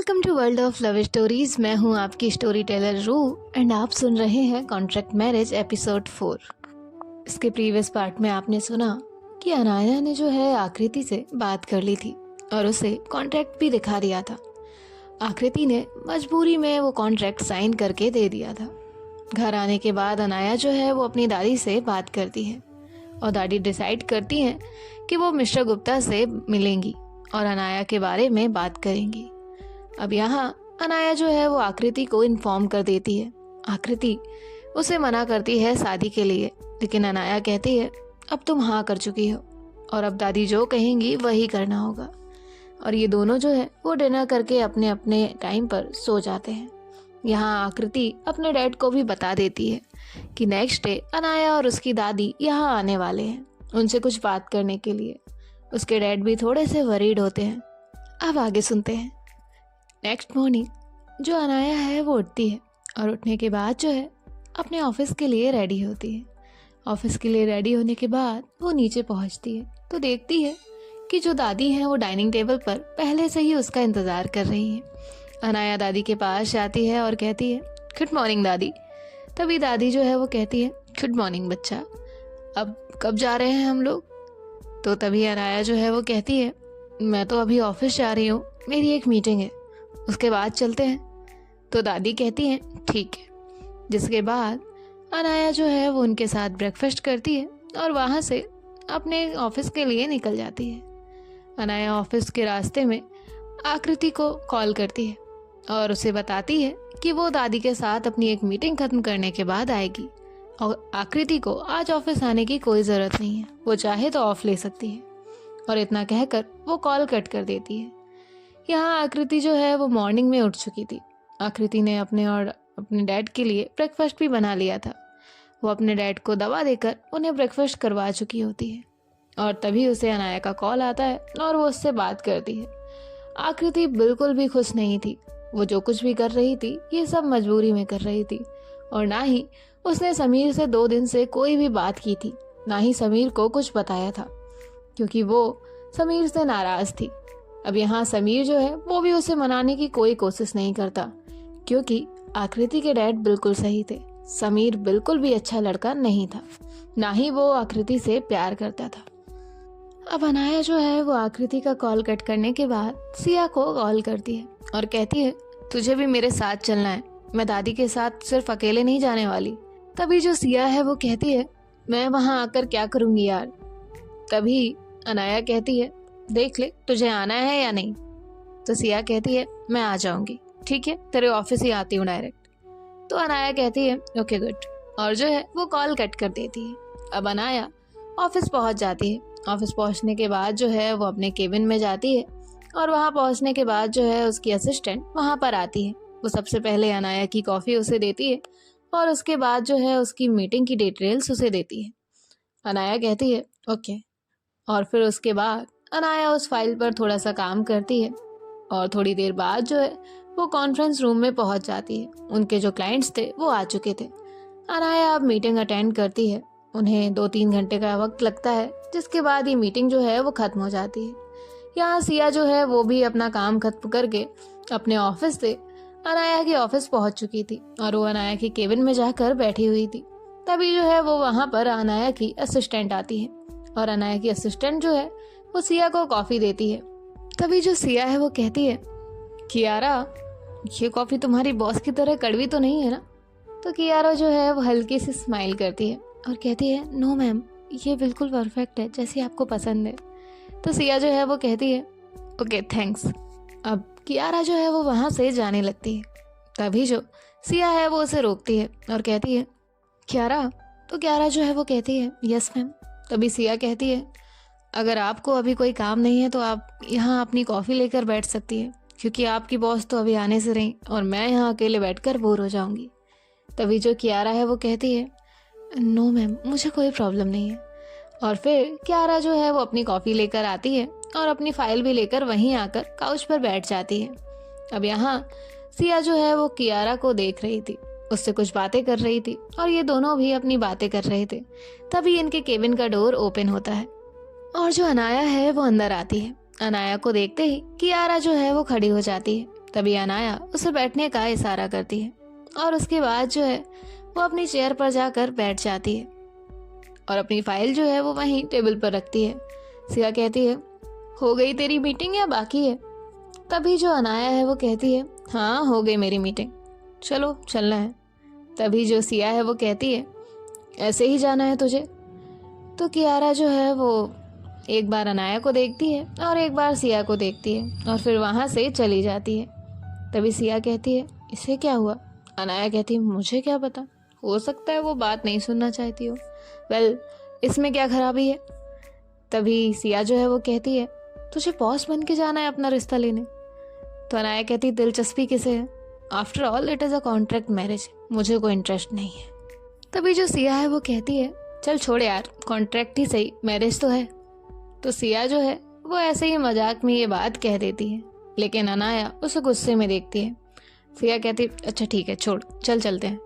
Welcome to world of love stories. मैं हूं आपकी स्टोरी टेलर रू एंड आप सुन रहे हैं कॉन्ट्रैक्ट मैरिज एपिसोड 4। इसके प्रीवियस पार्ट में आपने सुना कि अनाया ने जो है आकृति से बात कर ली थी और उसे कॉन्ट्रैक्ट भी दिखा दिया था। आकृति ने मजबूरी में वो कॉन्ट्रैक्ट साइन करके दे दिया था। घर आने के बाद अनाया जो है वो अपनी दादी से बात करती है और दादी डिसाइड करती हैं कि वो मिस्टर गुप्ता से मिलेंगी और अनाया के बारे में बात करेंगी। अब यहाँ अनाया जो है वो आकृति को इन्फॉर्म कर देती है। आकृति उसे मना करती है शादी के लिए, लेकिन अनाया कहती है अब तुम हाँ कर चुकी हो और अब दादी जो कहेंगी वही करना होगा। और ये दोनों जो है वो डिनर करके अपने अपने टाइम पर सो जाते हैं। यहाँ आकृति अपने डैड को भी बता देती है कि नेक्स्ट डे अनाया और उसकी दादी यहाँ आने वाले हैं उनसे कुछ बात करने के लिए। उसके डैड भी थोड़े से वरीड होते हैं। अब आगे सुनते हैं। नेक्स्ट मॉर्निंग जो अनाया है वो उठती है और उठने के बाद जो है अपने ऑफिस के लिए रेडी होती है। ऑफिस के लिए रेडी होने के बाद वो नीचे पहुंचती है तो देखती है कि जो दादी हैं वो डाइनिंग टेबल पर पहले से ही उसका इंतज़ार कर रही हैं। अनाया दादी के पास जाती है और कहती है गुड मॉर्निंग दादी। तभी दादी जो है वो कहती है गुड मॉर्निंग बच्चा, अब कब जा रहे हैं हम लोग? तो तभी अनाया जो है वो कहती है मैं तो अभी ऑफिस जा रही हूँ, मेरी एक मीटिंग है, उसके बाद चलते हैं। तो दादी कहती हैं ठीक है। जिसके बाद अनाया जो है वो उनके साथ ब्रेकफास्ट करती है और वहाँ से अपने ऑफिस के लिए निकल जाती है। अनाया ऑफिस के रास्ते में आकृति को कॉल करती है और उसे बताती है कि वो दादी के साथ अपनी एक मीटिंग खत्म करने के बाद आएगी और आकृति को आज ऑफिस आने की कोई ज़रूरत नहीं है, वो चाहे तो ऑफ ले सकती है। और इतना कहकर वो कॉल कट कर देती है। यहाँ आकृति जो है वो मॉर्निंग में उठ चुकी थी। आकृति ने अपने और अपने डैड के लिए ब्रेकफास्ट भी बना लिया था। वो अपने डैड को दवा देकर उन्हें ब्रेकफास्ट करवा चुकी होती है और तभी उसे अनाया का कॉल आता है और वो उससे बात करती है। आकृति बिल्कुल भी खुश नहीं थी। वो जो कुछ भी कर रही थी ये सब मजबूरी में कर रही थी और ना ही उसने समीर से 2 दिन से कोई भी बात की थी, ना ही समीर को कुछ बताया था, क्योंकि वो समीर से नाराज थी। अब यहाँ समीर जो है वो भी उसे मनाने की कोई कोशिश नहीं करता, क्योंकि आकृति के डैड बिल्कुल सही थे। समीर बिल्कुल भी अच्छा लड़का नहीं था, ना ही वो आकृति से प्यार करता था। अब अनाया जो है वो आकृति का कॉल कट करने के बाद सिया को कॉल करती है और कहती है तुझे भी मेरे साथ चलना है, मैं दादी के साथ सिर्फ अकेले नहीं जाने वाली। तभी जो सिया है वो कहती है मैं वहाँ आकर क्या करूँगी यार। तभी अनाया कहती है देख ले तुझे आना है या नहीं। तो सिया कहती है मैं आ जाऊंगी, ठीक है, तेरे ऑफिस ही आती हूँ डायरेक्ट। तो अनाया कहती है ओके गुड, और जो है वो कॉल कट कर देती है। अब अनाया ऑफिस पहुंच जाती है। ऑफिस पहुंचने के बाद जो है वो अपने केबिन में जाती है और वहां पहुंचने के बाद जो है उसकी असिस्टेंट वहां पर आती है। वो सबसे पहले अनाया की कॉफ़ी उसे देती है और उसके बाद जो है उसकी मीटिंग की डिटेल्स उसे देती है। अनाया कहती है ओके, और फिर उसके बाद अनाया उस फाइल पर थोड़ा सा काम करती है और थोड़ी देर बाद जो है वो कॉन्फ्रेंस रूम में पहुंच जाती है। उनके जो क्लाइंट्स थे वो आ चुके थे। अनाया अब मीटिंग अटेंड करती है। उन्हें 2-3 घंटे का वक्त लगता है, जिसके बाद ये मीटिंग जो है वो ख़त्म हो जाती है। यहाँ सिया जो है वो भी अपना काम खत्म करके अपने ऑफिस से अनाया के ऑफिस पहुंच चुकी थी और वो अनाया के केबिन में जाकर बैठी हुई थी। तभी जो है वो वहाँ पर अनाया की असिस्टेंट आती है और अनाया की असिस्टेंट जो है वो सिया को कॉफ़ी देती है। तभी जो सिया है वो कहती है कियारा ये कॉफ़ी तुम्हारी बॉस की तरह कड़वी तो नहीं है ना। तो कियारा जो है वो हल्की सी स्माइल करती है और कहती है नो मैम, ये बिल्कुल परफेक्ट है जैसी आपको पसंद है। तो सिया जो है वो कहती है ओके थैंक्स। अब कियारा जो है वो वहाँ से जाने लगती है। तभी जो सिया है वो उसे रोकती है और कहती है कियारा। तो कियारा जो है वो कहती है यस मैम। तभी सिया कहती है अगर आपको अभी कोई काम नहीं है तो आप यहाँ अपनी कॉफ़ी लेकर बैठ सकती है, क्योंकि आपकी बॉस तो अभी आने से रही और मैं यहाँ अकेले बैठकर बोर हो जाऊँगी। तभी जो कियारा है वो कहती है नो मैम, मुझे कोई प्रॉब्लम नहीं है। और फिर कियारा जो है वो अपनी कॉफ़ी लेकर आती है और अपनी फ़ाइल भी लेकर वहीं आकर काउच पर बैठ जाती है। अब यहाँ सिया जो है वो कियारा को देख रही थी, उससे कुछ बातें कर रही थी और ये दोनों भी अपनी बातें कर रहे थे। तभी इनके केबिन का डोर ओपन होता है और जो अनाया है वो अंदर आती है। अनाया को देखते ही कियारा जो है वो खड़ी हो जाती है तभी अनाया उसे बैठने का इशारा करती है और उसके बाद जो है वो अपनी चेयर पर जाकर बैठ जाती है और अपनी फाइल जो है वो वहीं टेबल पर रखती है। सिया कहती है, हो गई तेरी मीटिंग या बाकी है? तभी जो अनाया है वो कहती है, हाँ हो गई मेरी मीटिंग, चलो चलना है। तभी जो सिया है वो कहती है, ऐसे ही जाना है तुझे? तो कियारा जो है वो एक बार अनाया को देखती है और एक बार सिया को देखती है और फिर वहाँ से चली जाती है। तभी सिया कहती है, इसे क्या हुआ? अनाया कहती है, मुझे क्या पता, हो सकता है वो बात नहीं सुनना चाहती हो। वेल, इसमें क्या खराबी है? तभी सिया जो है वो कहती है, तुझे बॉस बन के जाना है अपना रिश्ता लेने? तो अनाया कहती है, दिलचस्पी किसे है? After all it is a contract marriage, मुझे कोई इंटरेस्ट नहीं है। तभी जो सिया है वो कहती है, चल छोड़ यार, कॉन्ट्रैक्ट ही सही, मैरिज तो है। तो सिया जो है वो ऐसे ही मजाक में ये बात कह देती है, लेकिन अनाया उसे गुस्से में देखती है। सिया कहती, अच्छा ठीक है छोड़, चल चलते हैं।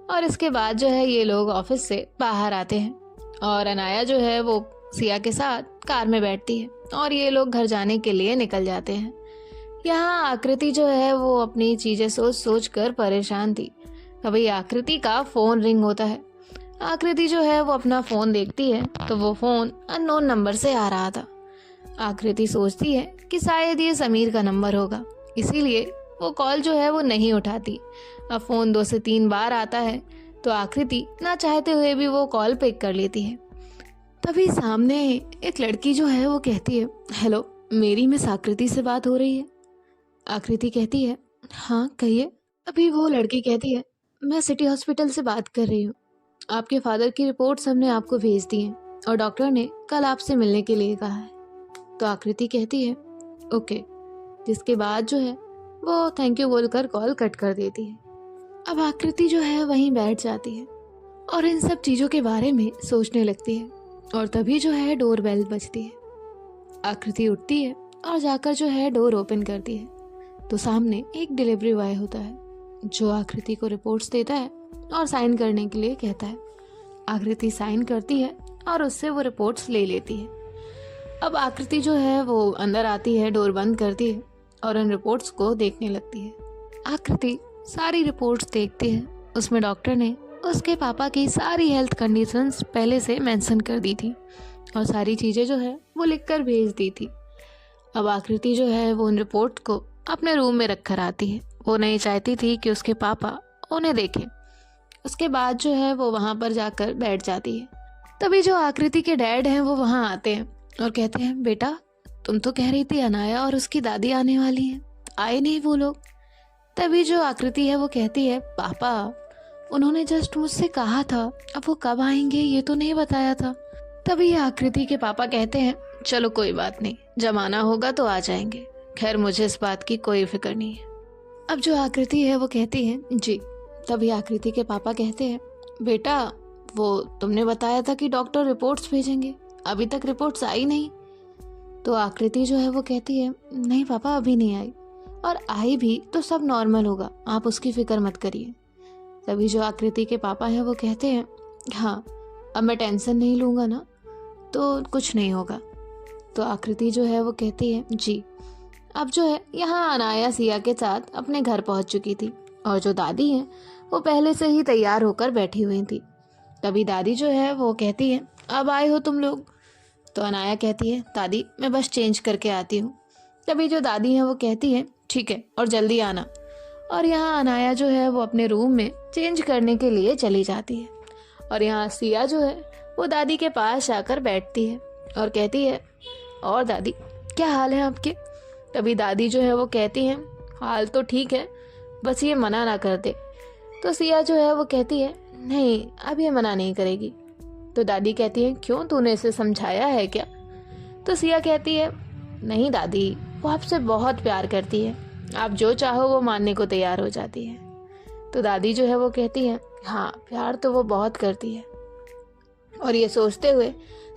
और इसके बाद जो है ये लोग ऑफिस से बाहर आते हैं और अनाया जो है वो सिया के साथ कार में बैठती है और ये लोग घर जाने के लिए निकल जाते हैं। यहाँ आकृति जो है वो अपनी चीजें सोच सोच कर परेशान थी। तभी आकृति का फोन रिंग होता है। आकृति जो है वो अपना फोन देखती है तो वो फोन अननोन नंबर से आ रहा था। आकृति सोचती है कि शायद ये समीर का नंबर होगा, इसीलिए वो कॉल जो है वो नहीं उठाती। अब फोन 2 से 3 बार आता है तो आकृति ना चाहते हुए भी वो कॉल पिक कर लेती है। तभी सामने एक लड़की जो है वो कहती है, हेलो, मेरी मिस आकृति से बात हो रही है? आकृति कहती है, हाँ कहिए। तभी वो लड़की कहती है, मैं सिटी हॉस्पिटल से बात कर रही हूँ, आपके फादर की रिपोर्ट्स हमने आपको भेज दी हैं और डॉक्टर ने कल आपसे मिलने के लिए कहा है। तो आकृति कहती है, ओके, जिसके बाद जो है वो थैंक यू बोलकर कॉल कट कर देती है। अब आकृति जो है वहीं बैठ जाती है और इन सब चीज़ों के बारे में सोचने लगती है और तभी जो है डोर बेल बजती है। आकृति उठती है और जाकर जो है डोर ओपन करती है तो सामने एक डिलीवरी बॉय होता है जो आकृति को रिपोर्ट्स देता है और साइन करने के लिए कहता है। आकृति साइन करती है और उससे वो रिपोर्ट्स ले लेती है। अब आकृति जो है वो अंदर आती है, डोर बंद करती है और उन रिपोर्ट्स को देखने लगती है। आकृति सारी रिपोर्ट्स देखती है। उसमें डॉक्टर ने उसके पापा की सारी हेल्थ कंडीशंस पहले से मेंशन कर दी थी और सारी चीज़ें जो है वो लिखकर भेज दी थी। अब आकृति जो है वो उन रिपोर्ट को अपने रूम में रख कर आती है। वो नहीं चाहती थी कि उसके पापा उन्हें देखें। उसके बाद जो है वो वहाँ पर जाकर बैठ जाती है। तभी जो आकृति के डैड हैं वो वहाँ आते हैं और कहते हैं, बेटा तुम तो कह रही थी अनाया और उसकी दादी आने वाली हैं, आए नहीं वो लोग? तभी जो आकृति है वो कहती है, पापा उन्होंने जस्ट मुझसे कहा था, अब वो कब आएंगे ये तो नहीं बताया था। तभी आकृति के पापा कहते हैं, चलो कोई बात नहीं, जब आना होगा तो आ जाएंगे, खैर मुझे इस बात की कोई फिक्र नहीं है। अब जो आकृति है वो कहती है, जी। तभी आकृति के पापा कहते हैं, बेटा वो तुमने बताया था कि डॉक्टर रिपोर्ट्स भेजेंगे, अभी तक रिपोर्ट्स आई नहीं। तो आकृति जो है वो कहती है, नहीं पापा अभी नहीं आई, और आई भी तो सब नॉर्मल होगा, आप उसकी फिक्र मत करिए। तभी जो आकृति के पापा हैं वो कहते हैं, हाँ अब मैं टेंशन नहीं लूँगा ना तो कुछ नहीं होगा। तो आकृति जो है वो कहती है, जी। अब जो है यहाँ अनाया सिया के साथ अपने घर पहुँच चुकी थी और जो दादी हैं वो पहले से ही तैयार होकर बैठी हुई थी। तभी दादी जो है वो कहती है, अब आए हो तुम लोग? तो अनाया कहती है, दादी मैं बस चेंज करके आती हूँ। तभी जो दादी है वो कहती है, ठीक है और जल्दी आना। और यहाँ अनाया जो है वो अपने रूम में चेंज करने के लिए चली जाती है और यहाँ सिया जो है वो दादी के पास आकर बैठती है और कहती है, और दादी क्या हाल है आपके? तभी दादी जो है वो कहती है, हाल तो ठीक है, बस ये मना ना कर दे। तो सिया जो है वो कहती है, नहीं अब ये मना नहीं करेगी। तो दादी कहती है, क्यों, तूने इसे समझाया है क्या? तो सिया कहती है, नहीं दादी, वो आपसे बहुत प्यार करती है, आप जो चाहो वो मानने को तैयार हो जाती है। तो दादी जो है वो कहती है, हाँ प्यार तो वो बहुत करती है। और ये सोचते हुए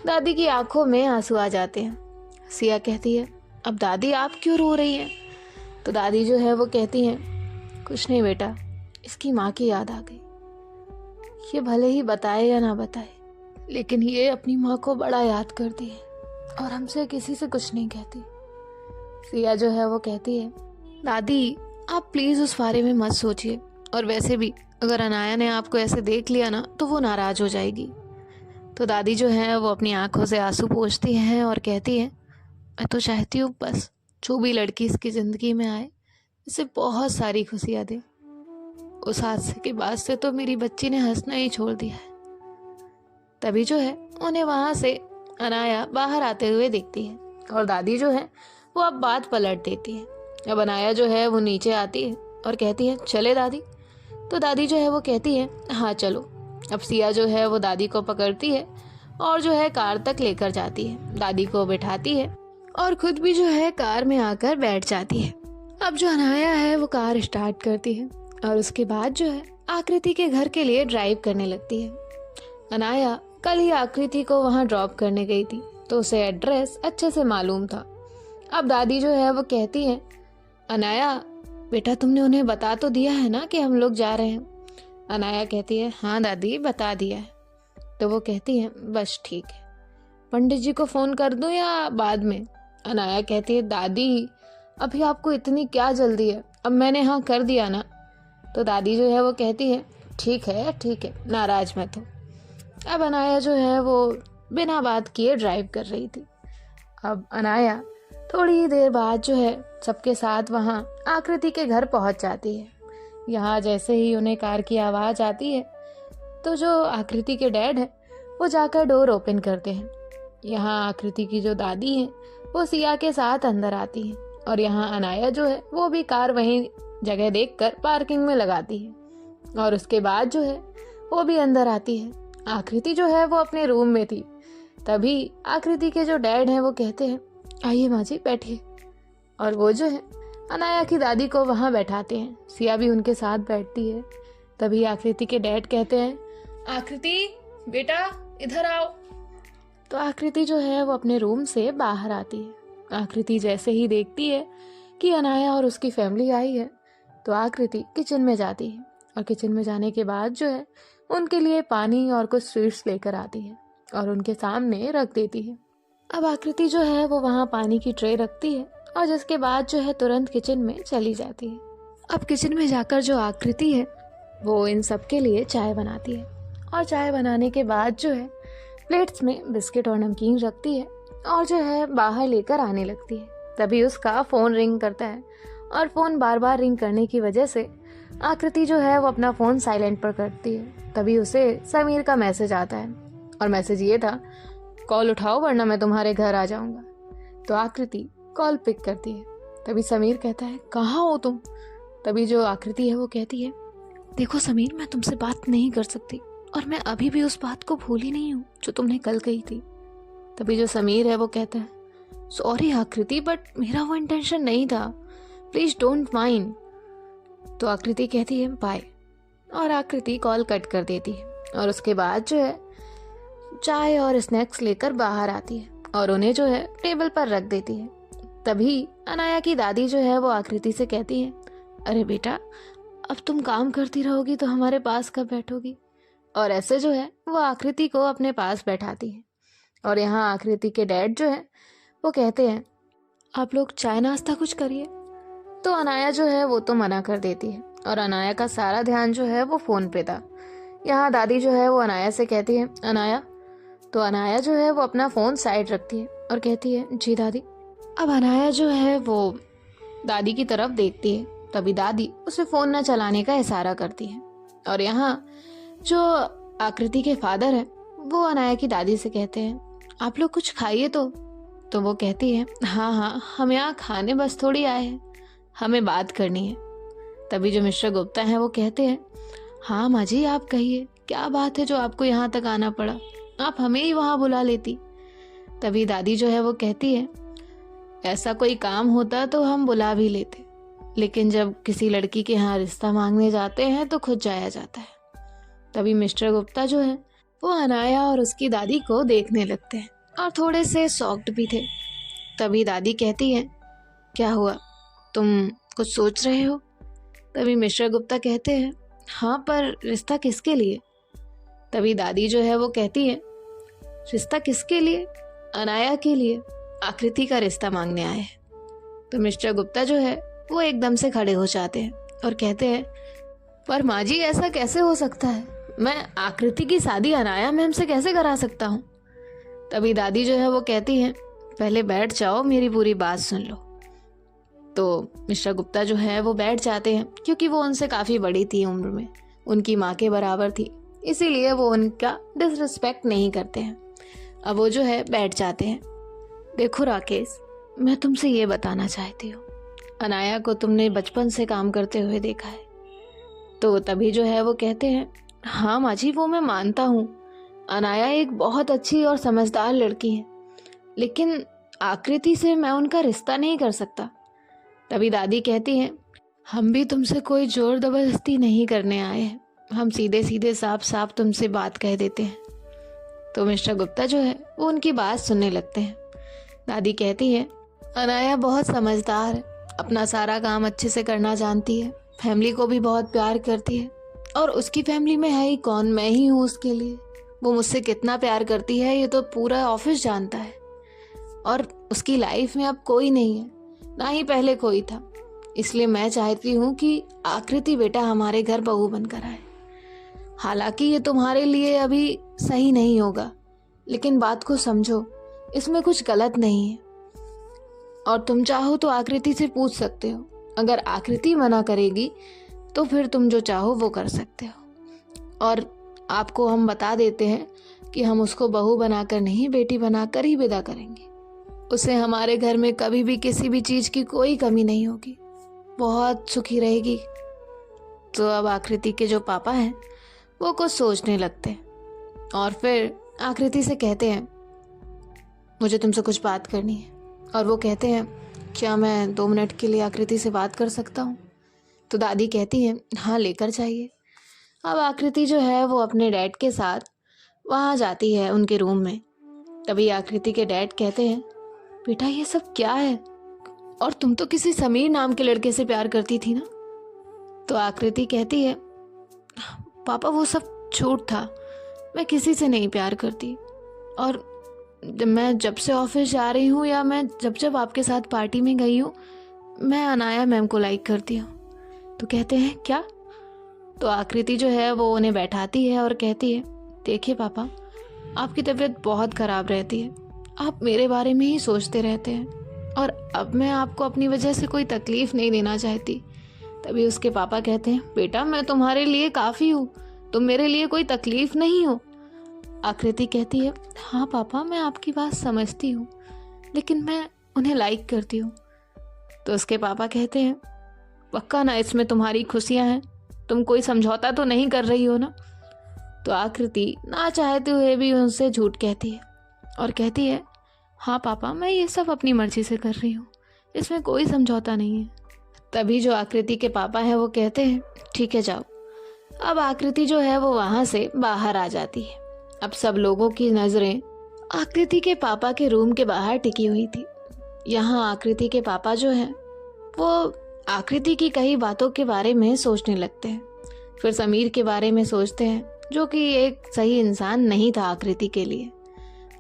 दादी की आंखों में आंसू आ जाते हैं। सिया कहती है, अब दादी आप क्यों रो रही हैं? तो दादी जो है वो कहती हैं, कुछ नहीं बेटा, इसकी माँ की याद आ गई। ये भले ही बताए या ना बताए, लेकिन ये अपनी माँ को बड़ा याद करती है और हमसे किसी से कुछ नहीं कहती। सिया जो है वो कहती है, दादी आप प्लीज़ उस बारे में मत सोचिए, और वैसे भी अगर अनाया ने आपको ऐसे देख लिया ना तो वो नाराज़ हो जाएगी। तो दादी जो है वो अपनी आंखों से आंसू पोंछती हैं और कहती है, मैं तो चाहती हूँ बस जो भी लड़की इसकी ज़िंदगी में आए इसे बहुत सारी खुशियाँ दे। उस हादसे के बाद से तो मेरी बच्ची ने हंसना ही छोड़ दिया है। तभी जो है उन्हें वहाँ से अनाया बाहर आते हुए दिखती है और दादी जो है वो अब बात पलट देती है। अब अनाया जो है वो नीचे आती है और कहती है, चले दादी। तो दादी जो है वो कहती है, हाँ चलो। अब सिया जो है वो दादी को पकड़ती है और जो है कार तक लेकर जाती है, दादी को बिठाती है और खुद भी जो है कार में आकर बैठ जाती है। अब जो अनाया है वो कार स्टार्ट करती है और उसके बाद जो है आकृति के घर के लिए ड्राइव करने लगती है। अनाया कल ही आकृति को वहाँ ड्रॉप करने गई थी तो उसे एड्रेस अच्छे से मालूम था। अब दादी जो है वो कहती है, अनाया बेटा तुमने उन्हें बता तो दिया है ना कि हम लोग जा रहे हैं। अनाया कहती है, हाँ दादी बता दिया है। तो वो कहती है, बस ठीक है, पंडित जी को फ़ोन कर दूं या बाद में। अनाया कहती है, दादी अभी आपको इतनी क्या जल्दी है, अब मैंने हाँ कर दिया ना। तो दादी जो है वो कहती है, ठीक है, नाराज मत हो। अब अनाया जो है वो बिना बात किए ड्राइव कर रही थी। अब अनाया थोड़ी ही देर बाद जो है सबके साथ वहाँ आकृति के घर पहुँच जाती है। यहाँ जैसे ही उन्हें कार की आवाज़ आती है तो जो आकृति के डैड है वो जाकर डोर ओपन करते हैं। यहाँ आकृति की जो दादी है वो सिया के साथ अंदर आती है और यहाँ अनाया जो है वो भी कार वहीं जगह देखकर पार्किंग में लगाती है और उसके बाद जो है वो भी अंदर आती है। आकृति जो है वो अपने रूम में थी। तभी आकृति के जो डैड हैं वो कहते हैं, आइए माँ जी बैठिए। और वो जो है अनाया की दादी को वहाँ बैठाते हैं। सिया भी उनके साथ बैठती है। तभी आकृति के डैड कहते हैं, आकृति बेटा इधर आओ। तो आकृति जो है वो अपने रूम से बाहर आती है। आकृति जैसे ही देखती है कि अनाया और उसकी फैमिली आई है तो आकृति किचन में जाती है और किचन में जाने के बाद जो है उनके लिए पानी और कुछ स्वीट्स लेकर आती है और उनके सामने रख देती है। अब आकृति जो है वो वहाँ पानी की ट्रे रखती है और जिसके बाद जो है तुरंत किचन में चली जाती है। अब किचन में जाकर जो आकृति है वो इन सब के लिए चाय बनाती है और चाय बनाने के बाद जो है प्लेट्स में बिस्किट और नमकीन रखती है और जो है बाहर लेकर आने लगती है। तभी उसका फ़ोन रिंग करता है और फ़ोन बार बार रिंग करने की वजह से आकृति जो है वो अपना फ़ोन साइलेंट पर करती है। तभी उसे समीर का मैसेज आता है और मैसेज ये था, कॉल उठाओ वरना मैं तुम्हारे घर आ जाऊंगा। तो आकृति कॉल पिक करती है। तभी समीर कहता है, कहाँ हो तुम। तभी जो आकृति है वो कहती है, देखो समीर मैं तुमसे बात नहीं कर सकती और मैं अभी भी उस बात को भूली नहीं हूँ जो तुमने कल कही थी। तभी जो समीर है वो कहता है, सॉरी आकृति बट मेरा वो इंटेंशन नहीं था, प्लीज डोंट माइंड। तो आकृति कहती है बाय और आकृति कॉल कट कर देती है और उसके बाद जो है चाय और स्नैक्स लेकर बाहर आती है और उन्हें जो है टेबल पर रख देती है। तभी अनाया की दादी जो है वो आकृति से कहती है, अरे बेटा अब तुम काम करती रहोगी तो हमारे पास कब बैठोगी। और ऐसे जो है वो आकृति को अपने पास बैठाती है। और यहाँ आकृति के डैड जो है वो कहते हैं, आप लोग चाय नाश्ता कुछ करिए। तो अनाया जो है वो तो मना कर देती है और अनाया का सारा ध्यान जो है वो फ़ोन पे था। यहाँ दादी जो है वो अनाया से कहती है, अनाया। तो अनाया जो है वो अपना फ़ोन साइड रखती है और कहती है, जी दादी। अब अनाया जो है वो दादी की तरफ देखती है। तभी दादी उसे फ़ोन न चलाने का इशारा करती है और यहाँ जो आकृति के फादर है वो अनाया की दादी से कहते हैं, आप लोग कुछ खाइए। तो वो कहती है, हाँ हम यहाँ खाने बस थोड़ी आए हैं, हमें बात करनी है। तभी जो मिस्टर गुप्ता हैं वो कहते हैं, हाँ माँ जी आप कहिए, क्या बात है जो आपको यहाँ तक आना पड़ा, आप हमें ही वहाँ बुला लेती। तभी दादी जो है वो कहती है, ऐसा कोई काम होता तो हम बुला भी लेते, लेकिन जब किसी लड़की के यहाँ रिश्ता मांगने जाते हैं तो खुद जाया जाता है। तभी मिस्टर गुप्ता जो है वो अनाया और उसकी दादी को देखने लगते हैं और थोड़े से शॉक्ड भी थे। तभी दादी कहती है, क्या हुआ, तुम कुछ सोच रहे हो। तभी मिस्टर गुप्ता कहते हैं, हाँ पर रिश्ता किसके लिए। तभी दादी जो है वो कहती है, रिश्ता किसके लिए, अनाया के लिए, आकृति का रिश्ता मांगने आए हैं। तो मिस्टर गुप्ता जो है वो एकदम से खड़े हो जाते हैं और कहते हैं, पर माँ जी ऐसा कैसे हो सकता है? मैं आकृति की शादी अनाया मैम से कैसे करा सकता हूँ? तभी दादी जो है वो कहती है, पहले बैठ जाओ, मेरी पूरी बात सुन लो। तो मिस्टर गुप्ता जो है वो बैठ जाते हैं, क्योंकि वो उनसे काफ़ी बड़ी थी उम्र में, उनकी माँ के बराबर थी, इसीलिए वो उनका डिसरिस्पेक्ट नहीं करते हैं। अब वो जो है बैठ जाते हैं। देखो राकेश, मैं तुमसे ये बताना चाहती हूँ, अनाया को तुमने बचपन से काम करते हुए देखा है। तो तभी जो है वो कहते हैं, हाँ माँ जी, वो मैं मानता हूँ, अनाया एक बहुत अच्छी और समझदार लड़की है, लेकिन आकृति से मैं उनका रिश्ता नहीं कर सकता। तभी दादी कहती हैं, हम भी तुमसे कोई जोर जबरदस्ती नहीं करने आए हैं, हम सीधे सीधे साफ साफ तुमसे बात कह देते हैं। तो मिस्टर गुप्ता जो है वो उनकी बात सुनने लगते हैं। दादी कहती है, अनाया बहुत समझदार है, अपना सारा काम अच्छे से करना जानती है, फैमिली को भी बहुत प्यार करती है, और उसकी फैमिली में है ही कौन, मैं ही हूँ उसके लिए। वो मुझसे कितना प्यार करती है ये तो पूरा ऑफिस जानता है, और उसकी लाइफ में अब कोई नहीं है, ना ही पहले कोई था। इसलिए मैं चाहती हूँ कि आकृति बेटा हमारे घर बहू बनकर आए। हालांकि ये तुम्हारे लिए अभी सही नहीं होगा, लेकिन बात को समझो, इसमें कुछ गलत नहीं है, और तुम चाहो तो आकृति से पूछ सकते हो। अगर आकृति मना करेगी तो फिर तुम जो चाहो वो कर सकते हो, और आपको हम बता देते हैं कि हम उसको बहू बनाकर नहीं, बेटी बनाकर ही विदा करेंगे। उसे हमारे घर में कभी भी किसी भी चीज़ की कोई कमी नहीं होगी, बहुत सुखी रहेगी। तो अब आकृति के जो पापा हैं वो कुछ सोचने लगते हैं, और फिर आकृति से कहते हैं, मुझे तुमसे कुछ बात करनी है। और वो कहते हैं, क्या मैं 2 मिनट के लिए आकृति से बात कर सकता हूँ? तो दादी कहती है, हाँ लेकर जाइए। अब आकृति जो है वो अपने डैड के साथ वहाँ जाती है उनके रूम में। तभी आकृति के डैड कहते हैं, बेटा ये सब क्या है? और तुम तो किसी समीर नाम के लड़के से प्यार करती थी ना? तो आकृति कहती है, पापा वो सब झूठ था, मैं किसी से नहीं प्यार करती, और मैं जब से ऑफिस जा रही हूँ या मैं जब आपके साथ पार्टी में गई हूँ, मैं अनाया मैम को लाइक करती हूँ। तो कहते हैं, क्या? तो आकृति जो है वो उन्हें बैठाती है और कहती है, देखिए पापा, आपकी तबीयत बहुत ख़राब रहती है, आप मेरे बारे में ही सोचते रहते हैं, और अब मैं आपको अपनी वजह से कोई तकलीफ़ नहीं देना चाहती। तभी उसके पापा कहते हैं, बेटा मैं तुम्हारे लिए काफ़ी हूँ, तुम मेरे लिए कोई तकलीफ़ नहीं हो। आकृति कहती है, हाँ पापा मैं आपकी बात समझती हूँ, लेकिन मैं उन्हें लाइक करती हूँ। तो उसके पापा कहते हैं, पक्का ना इसमें तुम्हारी खुशियाँ हैं, तुम कोई समझौता तो नहीं कर रही हो ना? तो आकृति ना चाहते हुए भी उनसे झूठ कहती है और कहती है, हाँ पापा मैं ये सब अपनी मर्जी से कर रही हूँ, इसमें कोई समझौता नहीं है। तभी जो आकृति के पापा हैं वो कहते हैं, ठीक है जाओ। अब आकृति जो है वो वहाँ से बाहर आ जाती है। अब सब लोगों की नज़रें आकृति के पापा के रूम के बाहर टिकी हुई थी। यहाँ आकृति के पापा जो हैं वो आकृति की कई बातों के बारे में सोचने लगते हैं। फिर समीर के बारे में सोचते हैं, जो कि एक सही इंसान नहीं था आकृति के लिए,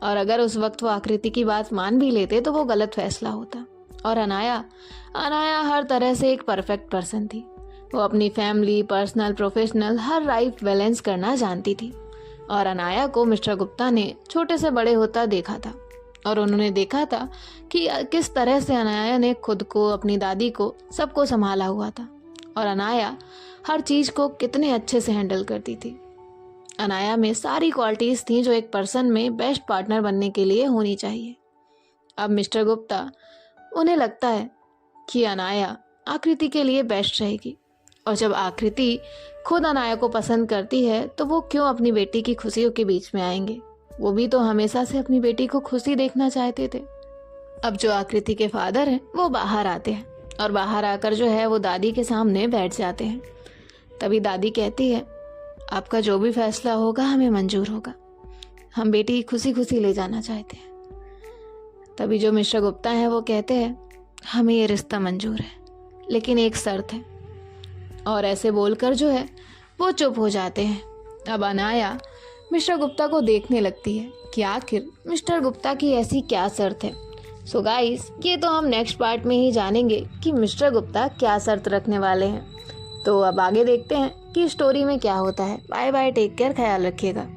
और अगर उस वक्त वो आकृति की बात मान भी लेते तो वो गलत फैसला होता। और अनाया हर तरह से एक परफेक्ट पर्सन थी। वो अपनी फैमिली, पर्सनल, प्रोफेशनल हर लाइफ बैलेंस करना जानती थी। और अनाया को मिस्टर गुप्ता ने छोटे से बड़े होता देखा था, और उन्होंने देखा था कि किस तरह से अनाया ने खुद को, अपनी दादी को, सबको संभाला हुआ था, और अनाया हर चीज़ को कितने अच्छे से हैंडल करती थी। अनाया में सारी क्वालिटीज़ थी जो एक पर्सन में बेस्ट पार्टनर बनने के लिए होनी चाहिए। अब मिस्टर गुप्ता उन्हें लगता है कि अनाया आकृति के लिए बेस्ट रहेगी, और जब आकृति खुद अनाया को पसंद करती है तो वो क्यों अपनी बेटी की खुशियों के बीच में आएंगे? वो भी तो हमेशा से अपनी बेटी को खुशी देखना चाहते थे। अब जो आकृति के फादर हैं वो बाहर आते हैं, और बाहर आकर जो है वो दादी के सामने बैठ जाते हैं। तभी दादी कहती है, आपका जो भी फैसला होगा हमें मंजूर होगा, हम बेटी खुशी खुशी ले जाना चाहते हैं। तभी जो मिस्टर गुप्ता हैं वो कहते हैं, हमें ये रिश्ता मंजूर है, लेकिन एक शर्त है। और ऐसे बोलकर जो है वो चुप हो जाते हैं। अब अनाया मिस्टर गुप्ता को देखने लगती है कि आखिर मिस्टर गुप्ता की ऐसी क्या शर्त है सो गाइस, ये तो हम नेक्स्ट पार्ट में ही जानेंगे कि मिस्टर गुप्ता क्या शर्त रखने वाले हैं। तो अब आगे देखते हैं कि स्टोरी में क्या होता है। बाय बाय, टेक केयर, ख्याल रखिएगा।